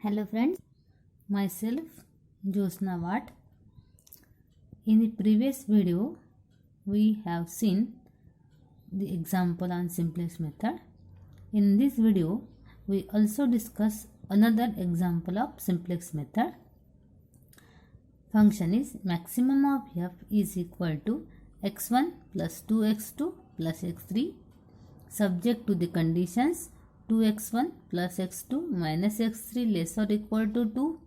Hello friends, myself Josna Watt. In the previous video, we have seen the example on simplex method. In this video, we also discuss another example of simplex method. Function is maximum of f is equal to x1 plus 2x2 plus x3 subject to the conditions 2x1 plus x2 minus x3 less or equal to 2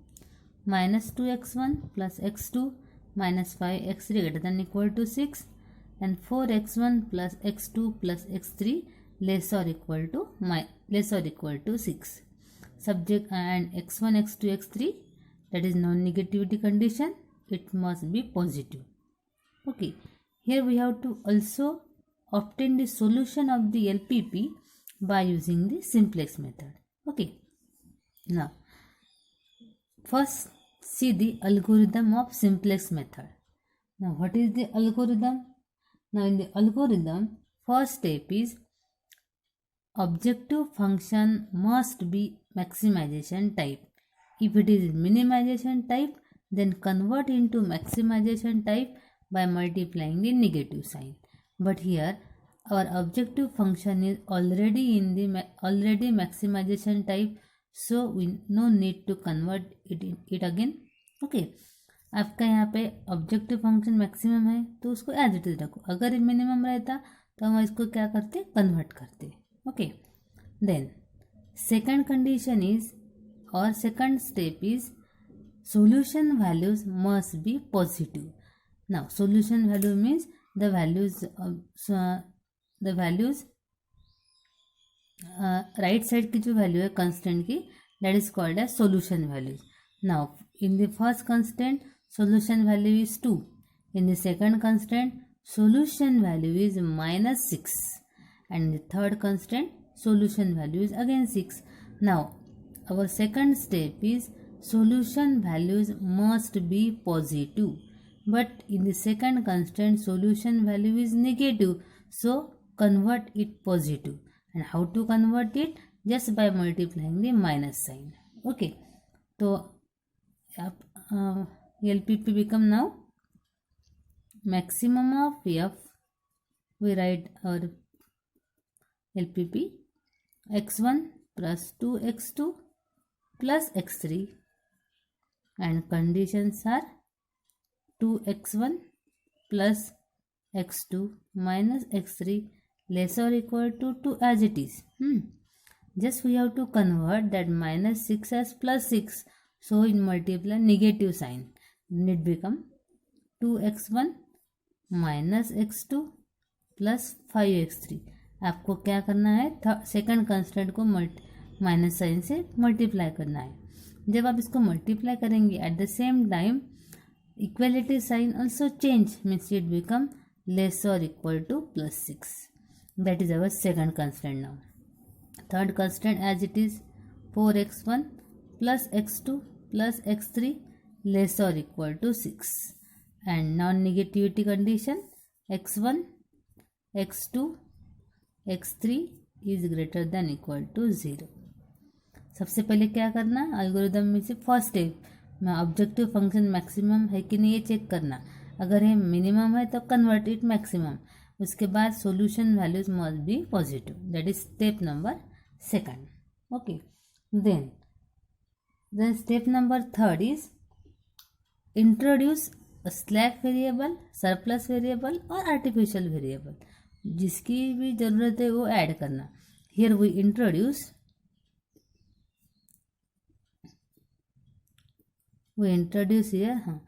minus 2x1 plus x2 minus 5x3 greater than equal to 6 and 4x1 plus x2 plus x3 less or equal to 6 subject and x1 x2 x3 that is non-negativity condition, it must be positive. Okay, here we have to also obtain the solution of the LPP by using the simplex method. Okay, now first see the algorithm of simplex method. Now what is the algorithm? Now in the algorithm, first step is objective function must be maximization type. If it is minimization type, then convert into maximization type by multiplying the negative sign. But here our objective function is already in the maximization type, so we no need to convert it again. Okay, आपका यहाँ पे objective function maximum है तो उसको as it is रखो. अगर ये minimum रहता तो हम इसको क्या करते, कन्वर्ट करते. Okay, then second condition is और second step is solution values must be positive. Now solution value means the values right side की जो value है constant की, that is called as solution values. Now in the first constant solution value is 2. In the second constant solution value is minus 6 and in the third constant solution value is again 6. Now our second step is solution values must be positive, but in the second constant solution value is negative, so convert it positive. And how to convert it? Just by multiplying the minus sign. Okay, so LPP become now maximum of f. We write our LPP x1 plus 2x2 plus x3 and conditions are 2x1 plus x2 minus x3 less or equal to 2 as it is. Just we have to convert that minus 6 as plus 6, so in multiply negative sign, then it become 2x1 minus x2 plus 5x3. आपको क्या करना है, second constant को minus sign से multiply करना है. जब आप इसको मल्टीप्लाई करेंगे at the same time equality sign also change, means it become less और equal to plus 6. That is our second constant. Now third constant as it is 4x1 plus x2 plus x3 less और equal to 6 and non negativity condition x1 x2 x3 is greater than equal to 0. सबसे पहले क्या करना, algorithm में से first step में objective function maximum है कि नहीं ये चेक करना. अगर ये मिनिमम है तो कन्वर्ट इट मैक्सिमम. उसके बाद solution values must be positive. That is step number second. Okay, then step number third is introduce slack variable, surplus variable और आर्टिफिशियल वेरिएबल. जिसकी भी ज़रूरत है वो ऐड करना. Here we introduce here. हाँ,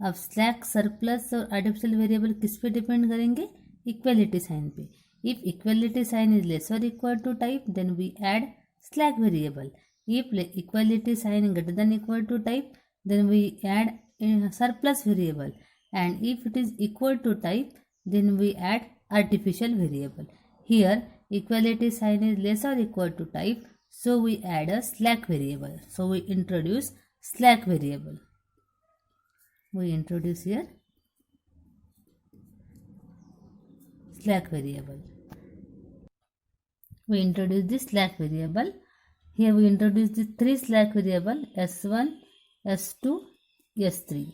अब स्लैक, सरप्लस और आर्टिफिशियल वेरिएबल किस पे डिपेंड करेंगे, इक्वलिटी साइन पे. If equality sign is less और equal to type then we add slack variable. If equality sign greater than equal to type then we add surplus variable. And if it is equal to type then we add artificial variable. Here equality sign is less or equal to type, so we add a slack variable. So we introduce slack variable. We introduce here slack variable. We introduce this slack variable. Here we introduce the three slack variable S1, S2, S3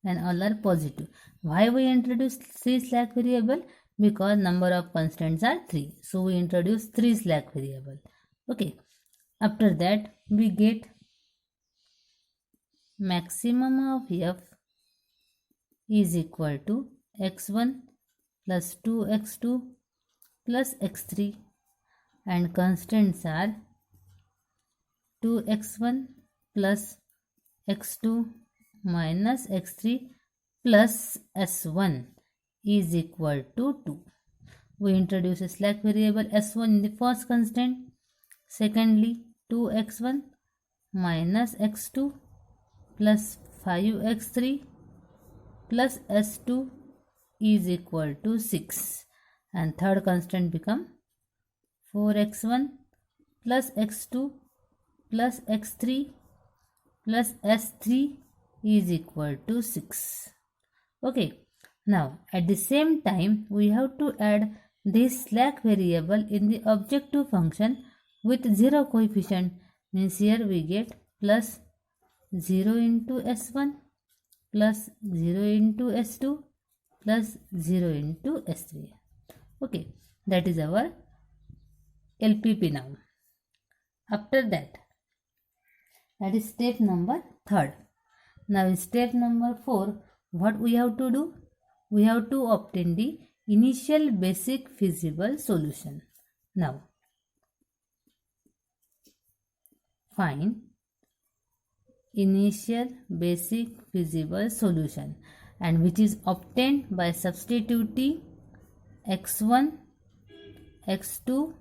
and all are positive. Why we introduce three slack variable? Because number of constants are 3. So we introduce 3 slack variable. Okay. After that we get maximum of f is equal to x1 plus 2x2 plus x3 and constants are 2x1 plus x2 minus x3 plus s1 is equal to 2. We introduce a slack variable s1 in the first constant. Secondly, 2x1 minus x2 plus 5x3 plus s2 is equal to 6. And third constant become 4x1 plus x2 plus x3 plus s3 is equal to 6. Okay. Now at the same time we have to add this slack variable in the objective function with 0 coefficient. Means here we get plus 0 into s1 plus 0 into s2 plus 0 into s3. Okay. That is our LPP now. After that is step number 3rd. Now in step number 4, what we have to do? We have to obtain the initial basic feasible solution. Now find initial basic feasible solution, and which is obtained by substituting x1, x2,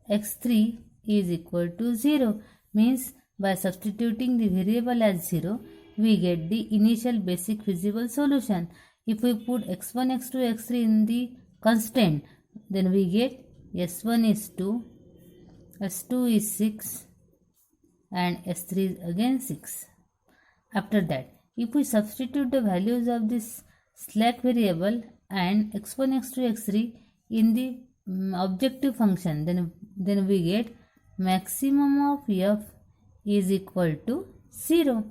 x3 is equal to 0. Means by substituting the variable as 0, we get the initial basic feasible solution. If we put x1, x2, x3 in the constant, then we get s1 is 2, s2 is 6 and s3 is again 6. After that, if we substitute the values of this slack variable and x1, x2, x3 in the objective function, then we get maximum of f is equal to 0.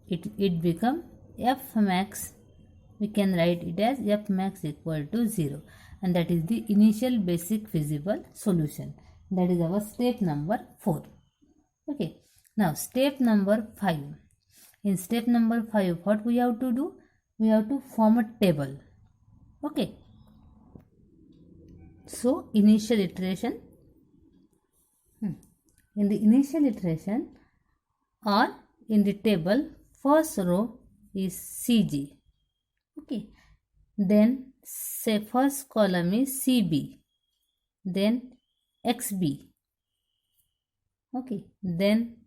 It become f max. We can write it as f max equal to 0, and that is the initial basic feasible solution. That is our step number 4. Okay. Now step number 5. In step number 5, what we have to do? We have to form a table. Okay. So initial iteration. In the initial iteration or in the table, first row is CG. Okay. Then say first column is CB. Then XB. Okay. Then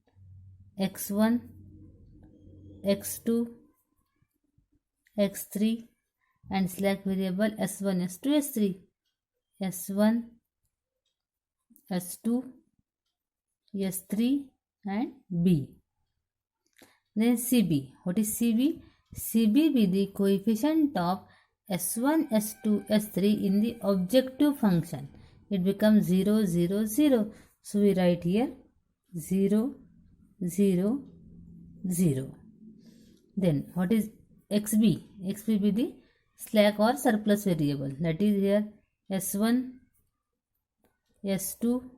x1, x2, x3 and slack variable s1, s2, s3. s1, s2, s3 and b. Then CB. What is CB? CB be the coefficient of s1, s2, s3 in the objective function. It becomes 0, 0, 0. So we write here 0, 0, 0. Then what is XB? XB be the slack or surplus variable. That is here S1, S2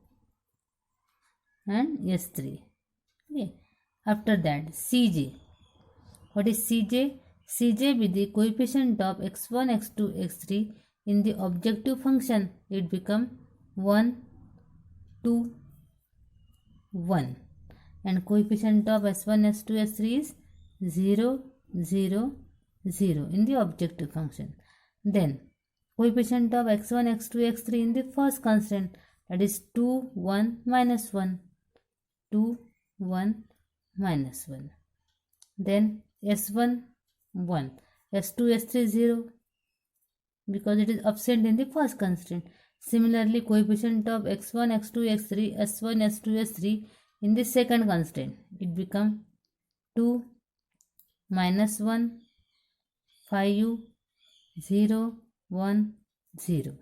and S3. Okay. After that CJ. What is CJ? CJ be the coefficient of x1, x2, x3 in the objective function. It become 1, 2, 1. And coefficient of s1, s2, s3 is 0, 0, 0 in the objective function. Then coefficient of x1, x2, x3 in the first constant, that is 2, 1, minus 1. 2, 1, minus 1. Then s1, 1. s2, s3, 0 because it is absent in the first constant. Similarly, coefficient of x1, x2, x3, s1, s2, s3 in the second constant, it become 2, minus 1, 5, 0, 1, 0.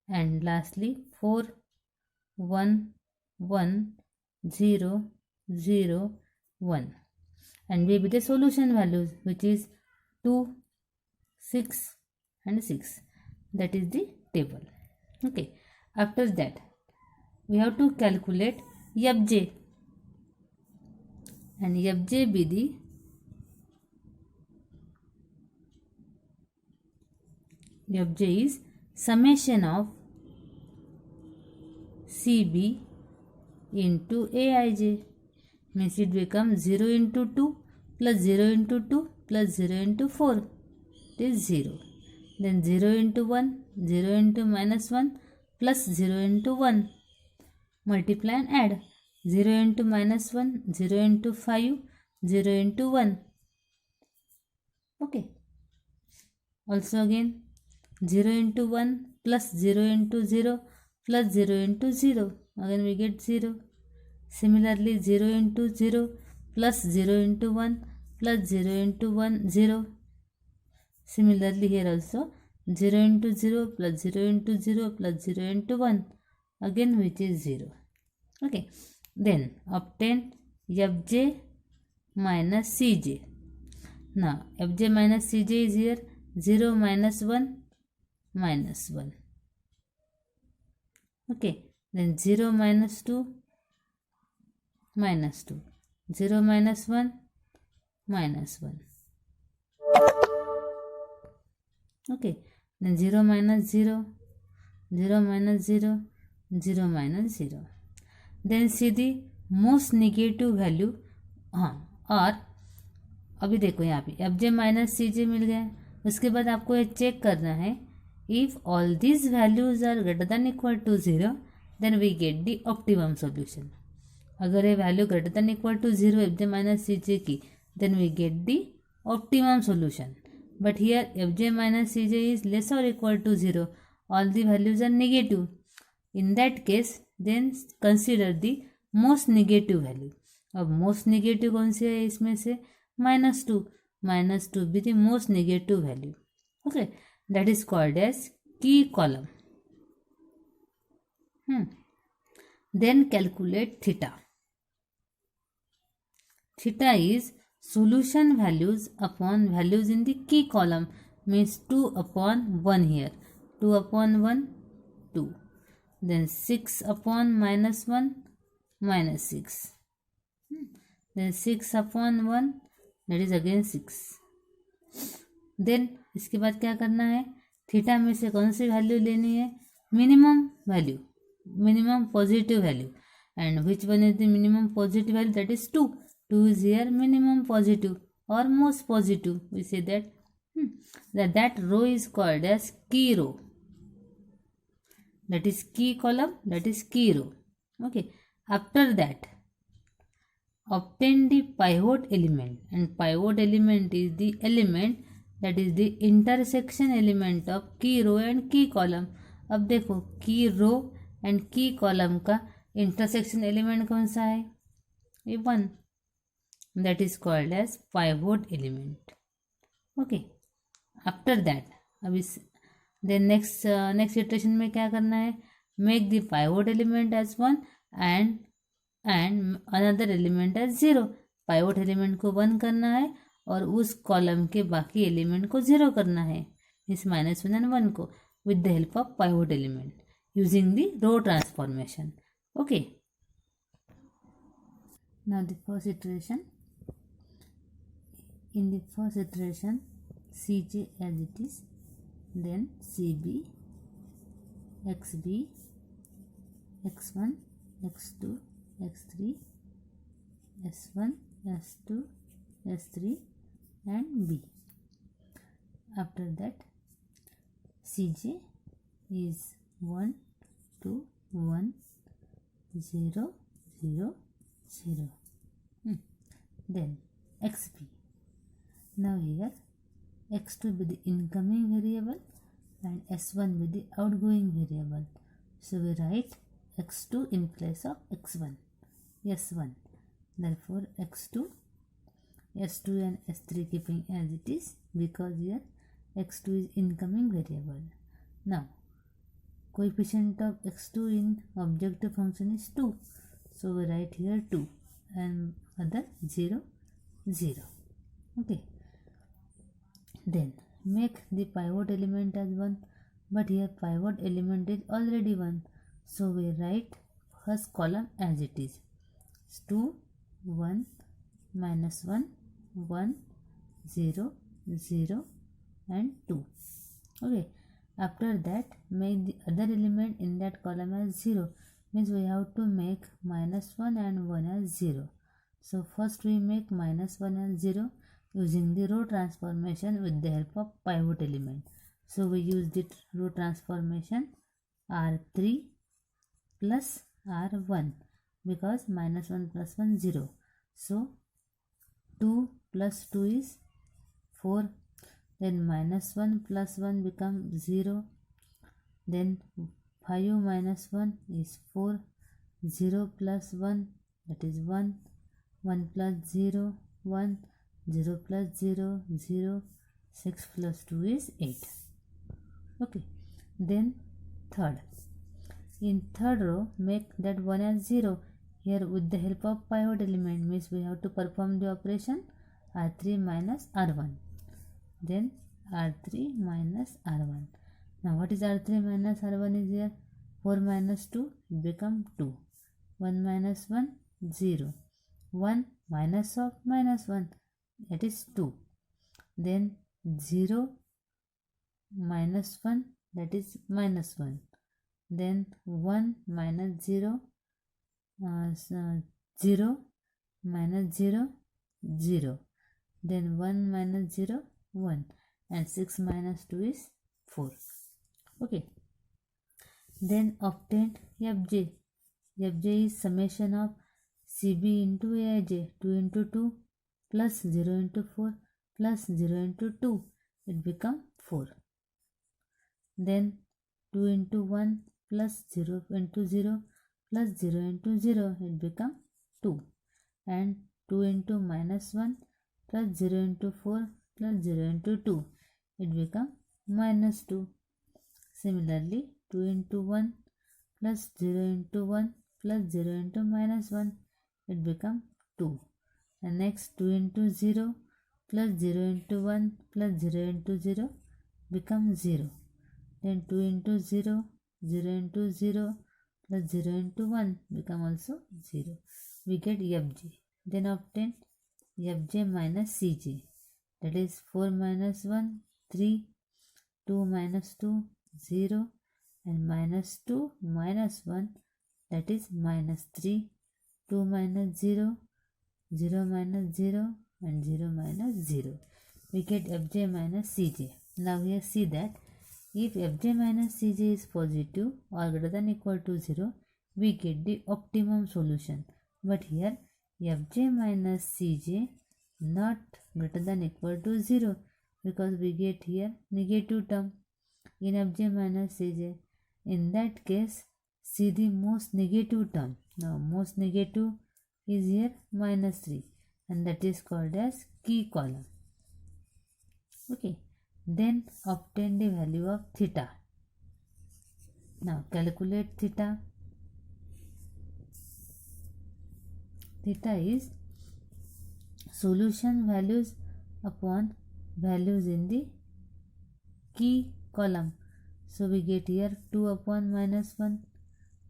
And lastly 4, 1, 1, 0, 0, 1, and will be the solution values, which is 2, 6 and 6. That is the table. Okay, after that we have to calculate fj, and fj be the fj is summation of cb into aij, means it becomes 0 into 2 plus 0 into 2 plus 0 into 4, it is 0. Then 0 into 1, 0 into minus 1 plus 0 into 1, multiply and add. 0 into minus 1, 0 into 5, 0 into 1. Okay. Also again 0 into 1 plus 0 into 0 plus 0 into 0. Again we get 0. Similarly 0 into 0 plus 0 into 1 plus 0 into 1, 0. Similarly here also 0 into 0 plus 0 into 0 plus 0 into 1, again which is 0. Okay, then obtain fj minus cj. Now fj minus cj is here 0 minus 1 minus 1. Okay, then 0 minus 2 minus 2, 0 minus 1 minus 1. Okay, then 0 minus 0, 0 minus 0, 0 minus 0. Then see the most negative value. हाँ, और अभी देखो यहाँ पे F J minus C जे मिल गया। उसके बाद आपको ये चेक करना है, if all these values are greater than equal to 0 then we get the optimum solution. अगर ये value greater than equal to 0 F J minus C J की, then we get the optimum solution. But here fj minus cj is less or equal to 0. All the values are negative. In that case, then consider the most negative value. अब most negative कौन सी है इसमें से? -2. -2 be the most negative value. Okay, that is called as key column. Then calculate theta. Theta is solution values upon values in the key column, means 2 upon 1 here. 2 upon 1, 2. Then 6 upon minus 1, minus 6. Then 6 upon 1, that is again 6. Then इसके बाद क्या करना है? Theta में से कौन सी value लेनी है? Minimum value, minimum positive value. And which one is the minimum positive value? That is 2. 2 is here minimum positive or most positive. We say that row is called as key row. That is key column, that is key row. Okay. After that, obtain the pivot element, and pivot element is the element that is the intersection element of key row and key column. अब देखो key row and key column का intersection element कौन सा है? ये 1. That is called as pivot element. Okay. After that, अब इस then next iteration में क्या करना है? Make the pivot element as 1 and another element as 0. pivot element को 1 करना है और उस कॉलम के बाकी एलिमेंट को 0 करना है, इस -1 and 1 को, with the help of pivot element using the row transformation. Okay. Now the first iteration. In the first iteration, Cj as it is, then Cb, Xb, X1, X2, X3, S1, S2, S3 and B. After that, Cj is 1, 2, 1, 0, 0, 0. Then Xb. Now here x2 be the incoming variable and s1 be the outgoing variable. So we write x2 in place of x1, s1. Therefore x2, s2 and s3 keeping as it is, because here x2 is incoming variable. Now coefficient of x2 in objective function is 2. So we write here 2 and other 0, 0. Okay. Then make the pivot element as 1, but here pivot element is already 1. So we write first column as it is. 2, 1, minus 1, 1, 0, 0 and 2. Okay. After that, make the other element in that column as 0. Means we have to make minus 1 and 1 as 0. So first we make minus 1 as 0 using the row transformation with the help of pivot element. So we use the row transformation R3 plus R1 because minus 1 plus 1 0. So 2 plus 2 is 4. Then minus 1 plus 1 becomes 0. Then 5 minus 1 is 4. 0 plus 1 that is 1. 1 plus 0 1. 0 plus 0 0. 6 plus 2 is 8. Okay. Then third. In third row make that 1 as 0. Here with the help of pivot element means we have to perform the operation R3 minus R1. Then R3 minus R1. Now what is R3 minus R1 is here? 4 minus 2 become 2. 1 minus 1 0. 1 minus of minus 1 that is 2. Then 0 minus 1 that is minus 1. Then 1 minus 0 0 minus 0 0. Then 1 minus 0 1 and 6 minus 2 is 4. Okay. Then obtained Fj. Fj is summation of Cb into Aij. 2 into 2 plus 0 into 4 plus 0 into 2. It become 4. Then 2 into 1 plus 0 into 0 plus 0 into 0. It become 2. And 2 into minus 1 plus 0 into 4 plus 0 into 2. It become minus 2. Similarly, 2 into 1 plus 0 into 1 plus 0 into minus 1. It become 2. And next 2 into 0 plus 0 into 1 plus 0 into 0 become 0. Then 2 into 0, 0 into 0 plus 0 into 1 become also 0. We get Fj. Then obtain Fj minus Cj. That is 4 minus 1, 3, 2 minus 2, 0 and minus 2 minus 1 that is minus 3, 2 minus 0, 0 minus 0 and 0 minus 0. We get Fj minus Cj. Now here see that if Fj minus Cj is positive or greater than equal to 0, we get the optimum solution. But here Fj minus Cj not greater than equal to 0 because we get here negative term in Fj minus Cj. In that case, see the most negative term. Now most negative is here minus 3 and that is called as key column. Okay. Then obtain the value of theta. Now calculate theta. Theta is solution values upon values in the key column. So we get here 2 upon minus 1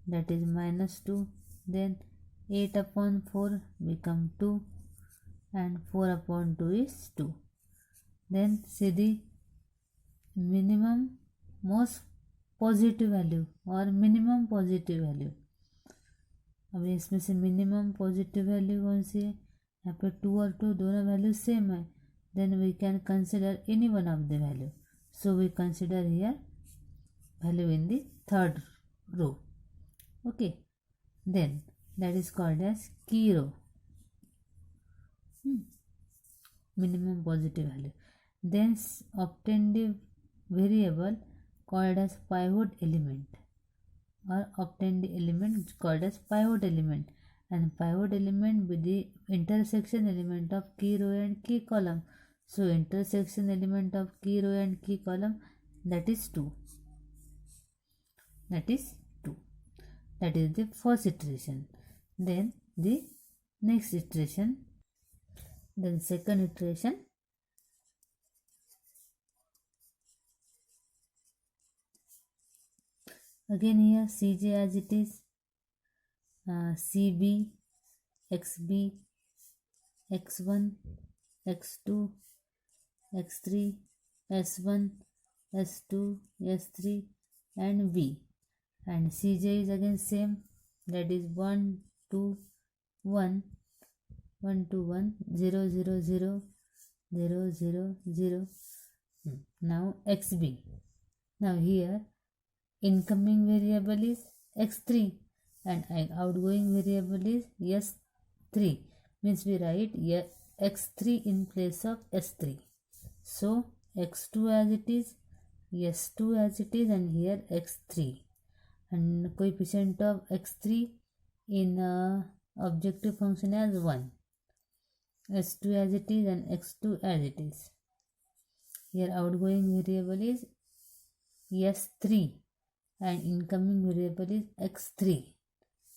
that is minus 2. Then 8 upon 4 become 2 and 4 upon 2 is 2. Then see the minimum most positive value और minimum positive value. अब इसमें से minimum positive value कौन सी है? यहाँ पे 2 और 2 दोनों वैल्यू सेम है, then we can consider any one of the value. So we consider here value in the third row. Okay, then that is called as key row, minimum positive value. Then obtain the variable called as pivot element, or obtain the element called as pivot element, and pivot element with the intersection element of key row and key column. So intersection element of key row and key column, that is 2. That is the first iteration. Then the next iteration, then second iteration, again here Cj as it is, Cb, Xb, X1, X2, X3, S1, S2, S3 and B, and Cj is again same, that is 1 2 1 1 2 1 0 0 0 0 0 0. Now Xb, now here incoming variable is X3 and outgoing variable is S3, means we write X3 in place of S3. So X2 as it is, S2 as it is, and here X3, and coefficient of X3 in objective function as 1, S2 as it is and X2 as it is. Here outgoing variable is S3 and incoming variable is X3.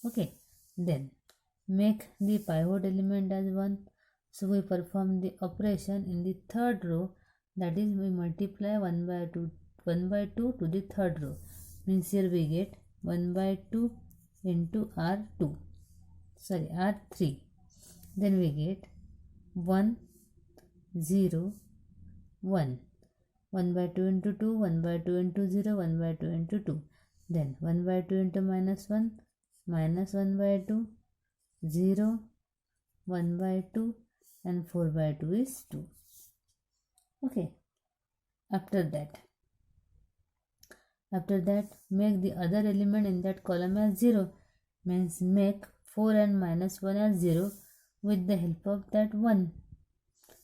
Okay, then make the pivot element as 1. So we perform the operation in the third row, that is we multiply 1 by 2 to the third row, means here we get 1 by 2 into R3, then we get 1 0 1, 1 by 2 into 2, 1 by 2 into 0, 1 by 2 into 2, then 1 by 2 into minus 1, minus 1 by 2, 0, 1 by 2, and 4 by 2 is 2. Okay, after that make the other element in that column as 0, means make 4 and minus 1 as 0 with the help of that 1,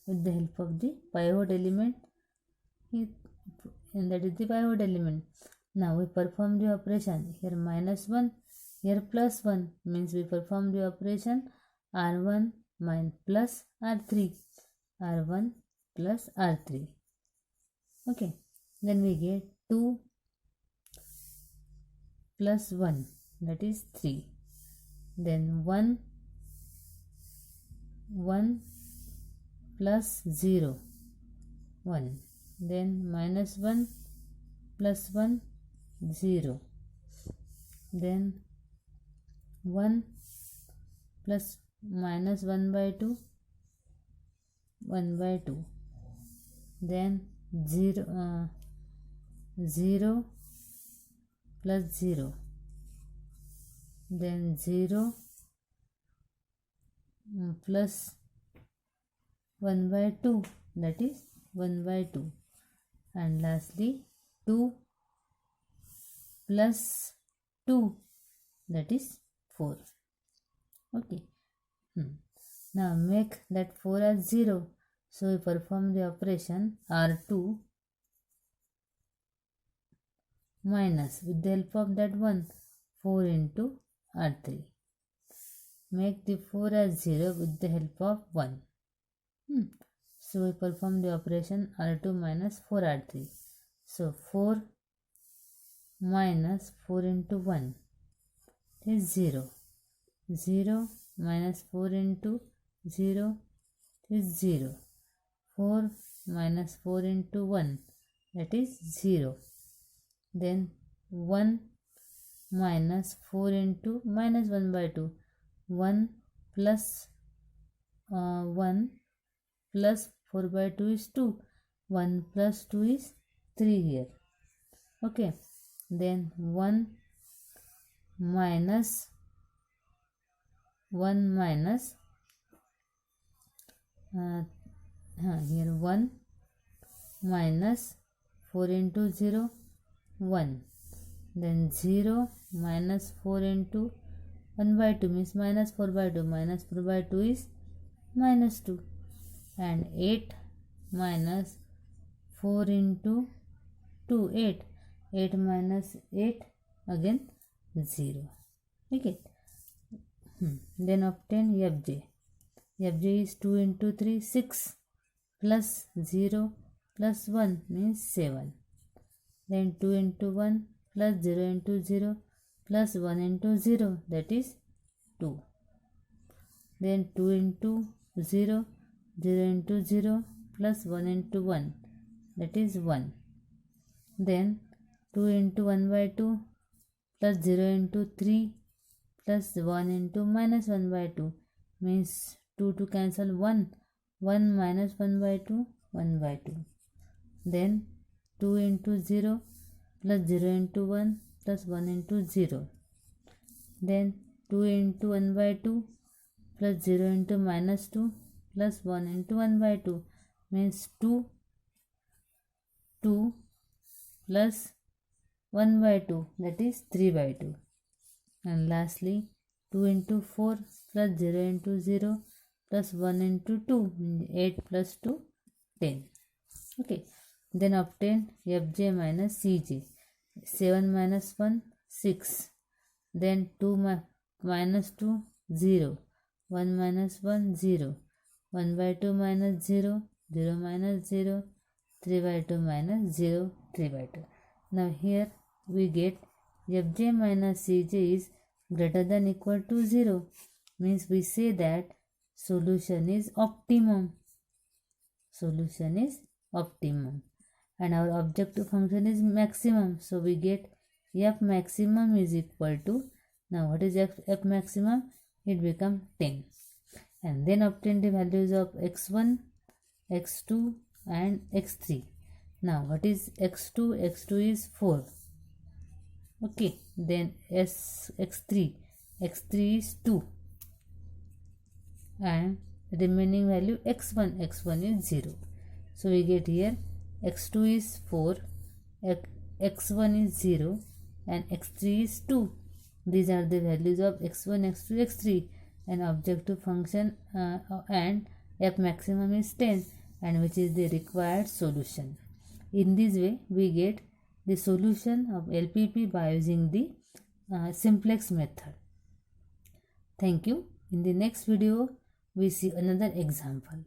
with the help of the pivot element, and that is the pivot element. Now we perform the operation, here minus 1, here plus 1, means we perform the operation R1 plus R3, R1 plus R3. Okay, then we get 2 plus 1, that is 3, then 1 plus 0 1, then minus 1 plus 1 0, then 1 plus minus 1 by 2 1 by 2, then 0 plus 0, then 0 plus 1 by 2, that is 1 by 2, and lastly 2 plus 2, that is 4. Okay, now make that 4 as 0, so we perform the operation R2 minus, with the help of that 1, 4 into R3. Make the 4 as 0 with the help of 1. So we perform the operation R2 minus 4R3. So 4 minus 4 into 1 is 0. 0 minus 4 into 0 is 0. 4 minus 4 into 1, that is 0. Then 1 minus 4 into minus 1 by 2. 1 plus 1 plus 4 by 2 is 2. 1 plus 2 is 3 here. Okay. Then 1 minus here 1 minus 4 into 0, 1. Then 0 minus 4 into 1 by 2 means minus 4 by 2. Minus 4 by 2 is minus 2. And 8 minus 4 into 2, 8. 8 minus 8, again 0. Okay. Then obtain Fj. Fj is 2 into 3, 6, plus 0 plus 1 means 7. Then 2 into 1 plus 0 into 0 plus 1 into 0, that is 2. then 2 into 0, 0 into 0 plus 1 into 1, that is 1. Then 2 into 1 by 2 plus 0 into 3 plus 1 into minus 1 by 2 means 2 to cancel 1, 1 minus 1 by 2, 1 by 2. Then 2 into 0 plus 0 into 1 plus 1 into 0. Then 2 into 1 by 2 plus 0 into minus 2 plus 1 into 1 by 2 means 2 plus 1 by 2, that is 3 by 2. And lastly 2 into 4 plus 0 into 0 plus 1 into 2 means 8 plus 2, 10. Okay, then obtain fj minus cj. 7 minus 1, 6. Then 2 minus 2, 0. 1 minus 1, 0. 1 by 2 minus 0, 0 minus 0. 3 by 2 minus 0, 3 by 2. Now here we get fj minus cj is greater than equal to 0. Means we say that solution is optimum. Solution is optimum. And our objective function is maximum. So we get f maximum is equal to, now what is f maximum? It becomes 10. And then obtain the values of x1, x2 and x3. Now what is x2? x2 is 4. Okay, then x3 is 2. And remaining value x1 is 0. So we get here x2 is 4, x1 is 0 and x3 is 2. These are the values of x1, x2, x3, and objective function and f maximum is 10, and which is the required solution. In this way we get the solution of LPP by using the simplex method. Thank you. In the next video we see another example.